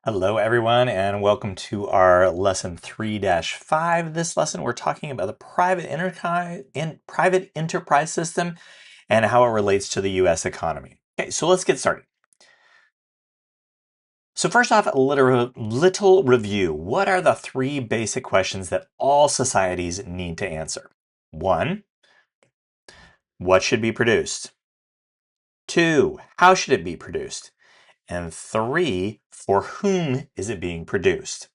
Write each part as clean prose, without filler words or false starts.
Hello, everyone, and welcome to our lesson 3-5. This lesson, we're talking about the private enterprise system and how it relates to the U.S. economy. Okay, so let's get started. So first off, a little review. What are the three basic questions that all societies need to answer? 1, what should be produced? 2, how should it be produced? And 3, for whom is it being produced?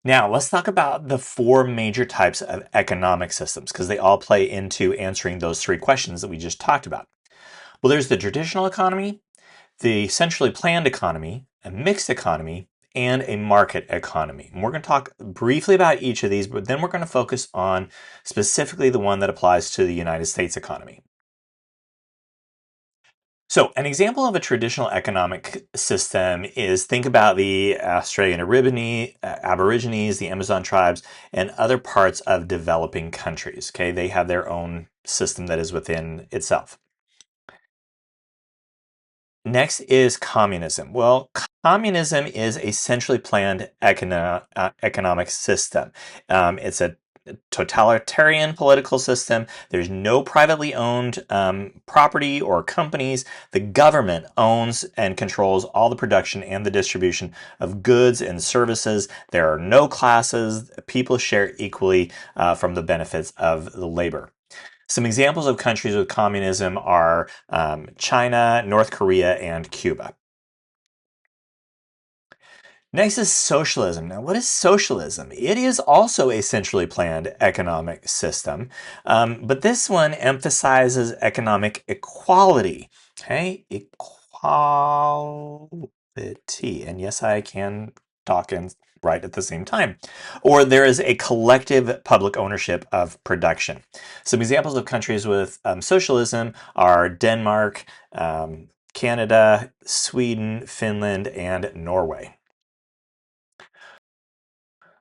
Now, let's talk about the four major types of economic systems because they all play into answering those three questions that we just talked about. Well, there's the traditional economy, the centrally planned economy, a mixed economy, and a market economy. And we're going to talk briefly about each of these, but then we're going to focus on specifically the one that applies to the United States economy. So, an example of a traditional economic system is think about the Australian Aborigines, the Amazon tribes, and other parts of developing countries. Okay, they have their own system that is within itself. Next is communism. Well, communism is a centrally planned economic system. It's a totalitarian political system. There's no privately owned property or companies. The government owns and controls all the production and the distribution of goods and services. There are no classes. People share equally from the benefits of the labor. Some examples of countries with communism are China, North Korea, and Cuba. Next is socialism. Now, what is socialism? It is also a centrally planned economic system, but this one emphasizes economic equality. Okay, equality. And yes, I can talk and write at the same time. Or there is a collective public ownership of production. Some examples of countries with socialism are Denmark, Canada, Sweden, Finland, and Norway.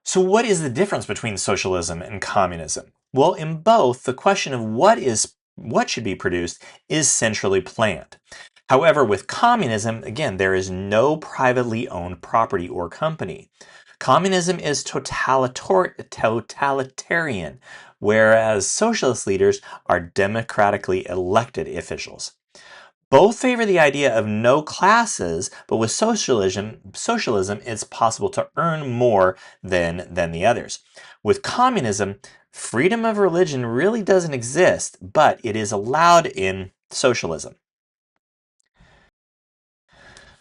So what is the difference between socialism and communism? Well, in both, the question of what should be produced is centrally planned. However, with communism, again, there is no privately owned property or company. Communism is totalitarian, whereas socialist leaders are democratically elected officials. Both favor the idea of no classes, but with socialism, it's possible to earn more than the others. With communism, freedom of religion really doesn't exist, but it is allowed in socialism.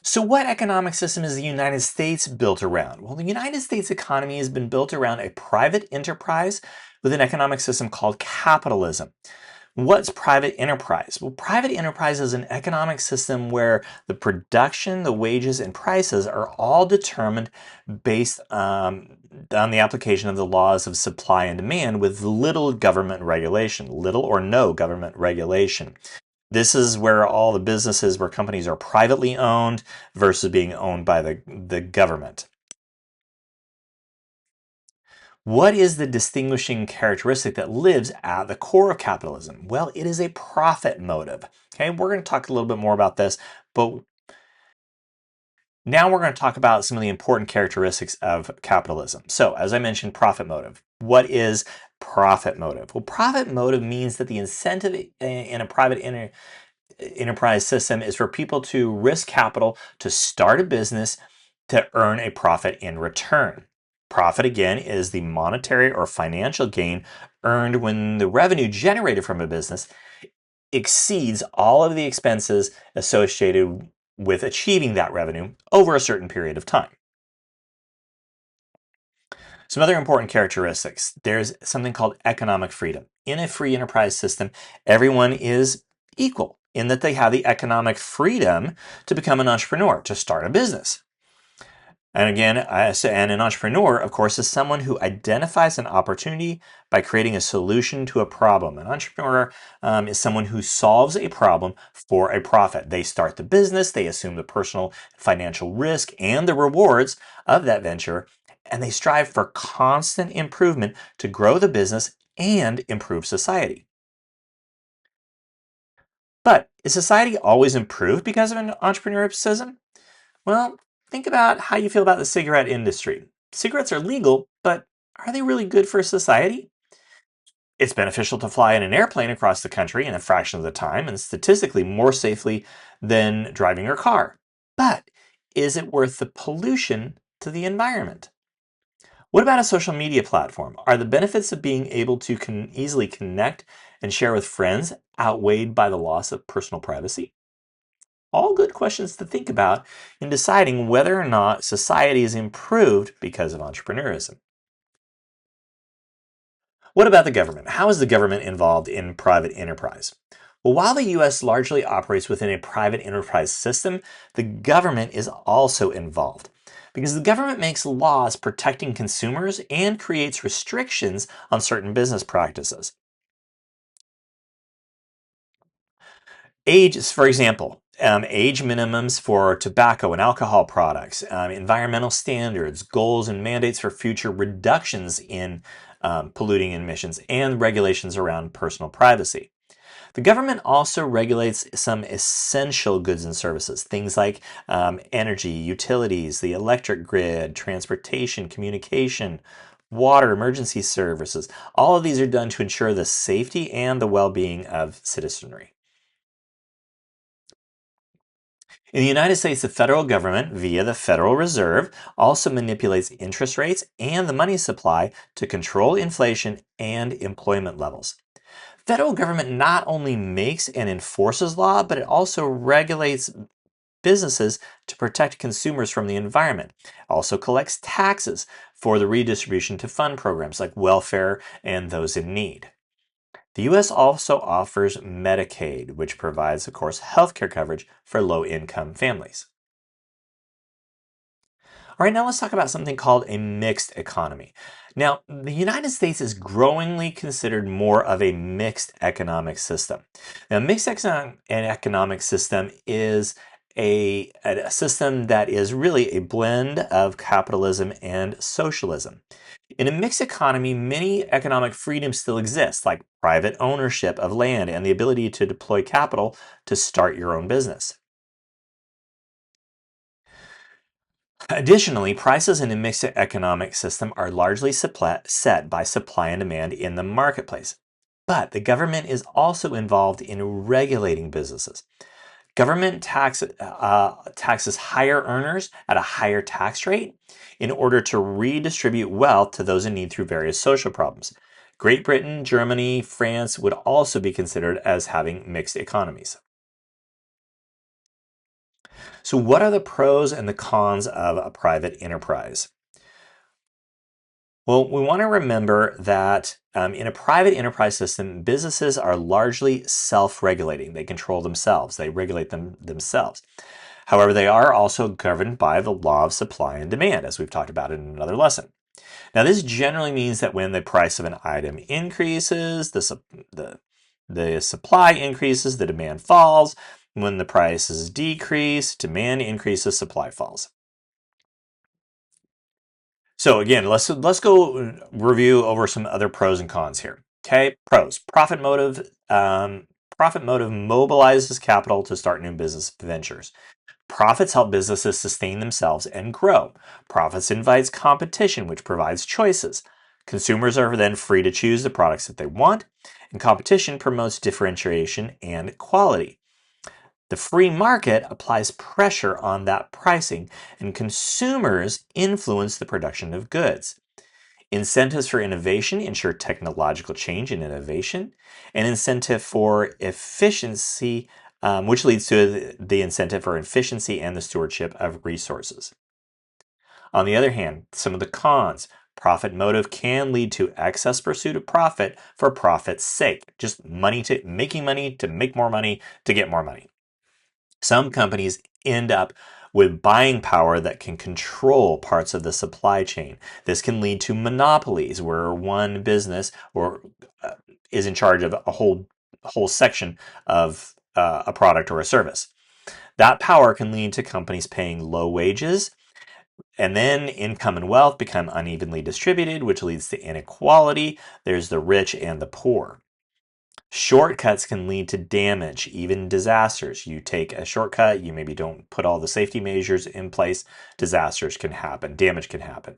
So what economic system is the United States built around? Well, the United States economy has been built around a private enterprise with an economic system called capitalism. What's private enterprise? Well, private enterprise is an economic system where the production, the wages, and prices are all determined based on the application of the laws of supply and demand with little government regulation, little or no government regulation. This is where all the businesses, where companies are privately owned versus being owned by the government. What is the distinguishing characteristic that lives at the core of capitalism? Well, it is a profit motive. Okay, we're going to talk a little bit more about this, but now we're going to talk about some of the important characteristics of capitalism. So, as I mentioned, profit motive. What is profit motive? Well, profit motive means that the incentive in a private enterprise system is for people to risk capital to start a business to earn a profit in return. Profit, again, is the monetary or financial gain earned when the revenue generated from a business exceeds all of the expenses associated with achieving that revenue over a certain period of time. Some other important characteristics. There's something called economic freedom. In a free enterprise system, everyone is equal in that they have the economic freedom to become an entrepreneur, to start a business. And again, and an entrepreneur, of course, is someone who identifies an opportunity by creating a solution to a problem. An entrepreneur is someone who solves a problem for a profit. They start the business, they assume the personal financial risk and the rewards of that venture, and they strive for constant improvement to grow the business and improve society. But is society always improved because of an entrepreneurial system? Well, think about how you feel about the cigarette industry. Cigarettes are legal, but are they really good for society? It's beneficial to fly in an airplane across the country in a fraction of the time and statistically more safely than driving your car. But is it worth the pollution to the environment? What about a social media platform? Are the benefits of being able to easily connect and share with friends outweighed by the loss of personal privacy? All good questions to think about in deciding whether or not society is improved because of entrepreneurism. What about the government? How is the government involved in private enterprise? Well, while the US largely operates within a private enterprise system, the government is also involved because the government makes laws protecting consumers and creates restrictions on certain business practices. Age, for example, age minimums for tobacco and alcohol products, environmental standards, goals and mandates for future reductions in polluting emissions, and regulations around personal privacy. The government also regulates some essential goods and services, things like energy, utilities, the electric grid, transportation, communication, water, emergency services. All of these are done to ensure the safety and the well being of citizenry. In the United States, the federal government, via the Federal Reserve, also manipulates interest rates and the money supply to control inflation and employment levels. Federal government not only makes and enforces law, but it also regulates businesses to protect consumers from the environment. It also collects taxes for the redistribution to fund programs like welfare and those in need. The US also offers Medicaid, which provides, of course, healthcare coverage for low income families. All right, now let's talk about something called a mixed economy. Now, the United States is growingly considered more of a mixed economic system. Now, economic system is a system that is really a blend of capitalism and socialism. In a mixed economy, many economic freedoms still exist, like private ownership of land and the ability to deploy capital to start your own business. Additionally, prices in a mixed economic system are largely set by supply and demand in the marketplace. But the government is also involved in regulating businesses. Government taxes higher earners at a higher tax rate in order to redistribute wealth to those in need through various social problems. Great Britain, Germany, France would also be considered as having mixed economies. So, what are the pros and the cons of a private enterprise? Well, we want to remember that in a private enterprise system, businesses are largely self regulating. They control themselves, they regulate themselves. However, they are also governed by the law of supply and demand, as we've talked about in another lesson. Now, this generally means that when the price of an item increases, the supply increases, the demand falls. When the prices decrease, demand increases, supply falls. So again, let's go review over some other pros and cons here. Okay, pros: profit motive. Profit motive mobilizes capital to start new business ventures. Profits help businesses sustain themselves and grow. Profits invites competition, which provides choices. Consumers are then free to choose the products that they want, and competition promotes differentiation and quality. The free market applies pressure on that pricing, and consumers influence the production of goods. Incentives for innovation ensure technological change and innovation, and incentive for efficiency, which leads to the incentive for efficiency and the stewardship of resources. On the other hand, some of the cons: profit motive can lead to excess pursuit of profit for profit's sake, just making money to make more money to get more money. Some companies end up with buying power that can control parts of the supply chain. This can lead to monopolies where one business or is in charge of a whole section of a product or a service. That power can lead to companies paying low wages, and then income and wealth become unevenly distributed, which leads to inequality. There's the rich and the poor. Shortcuts can lead to damage, even disasters. You take a shortcut, you maybe don't put all the safety measures in place, disasters can happen, damage can happen.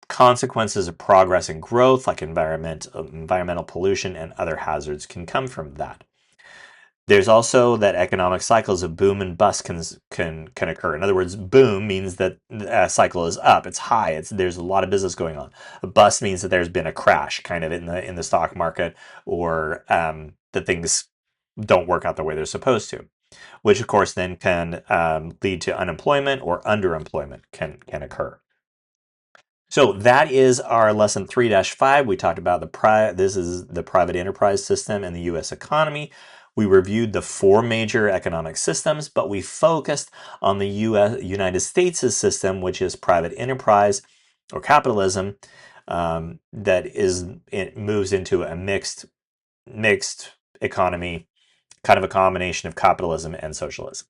Consequences of progress and growth, like environmental pollution and other hazards, can come from that. There's also that economic cycles of boom and bust can occur. In other words, boom means that a cycle is up, it's high, there's a lot of business going on. A bust means that there's been a crash, kind of in the stock market, or that things don't work out the way they're supposed to, which of course then can lead to unemployment or underemployment can occur. So that is our lesson 3-5. We talked about this is the private enterprise system and the U.S. economy. We reviewed the four major economic systems, but we focused on the United States' system, which is private enterprise or capitalism. It moves into a mixed economy, kind of a combination of capitalism and socialism.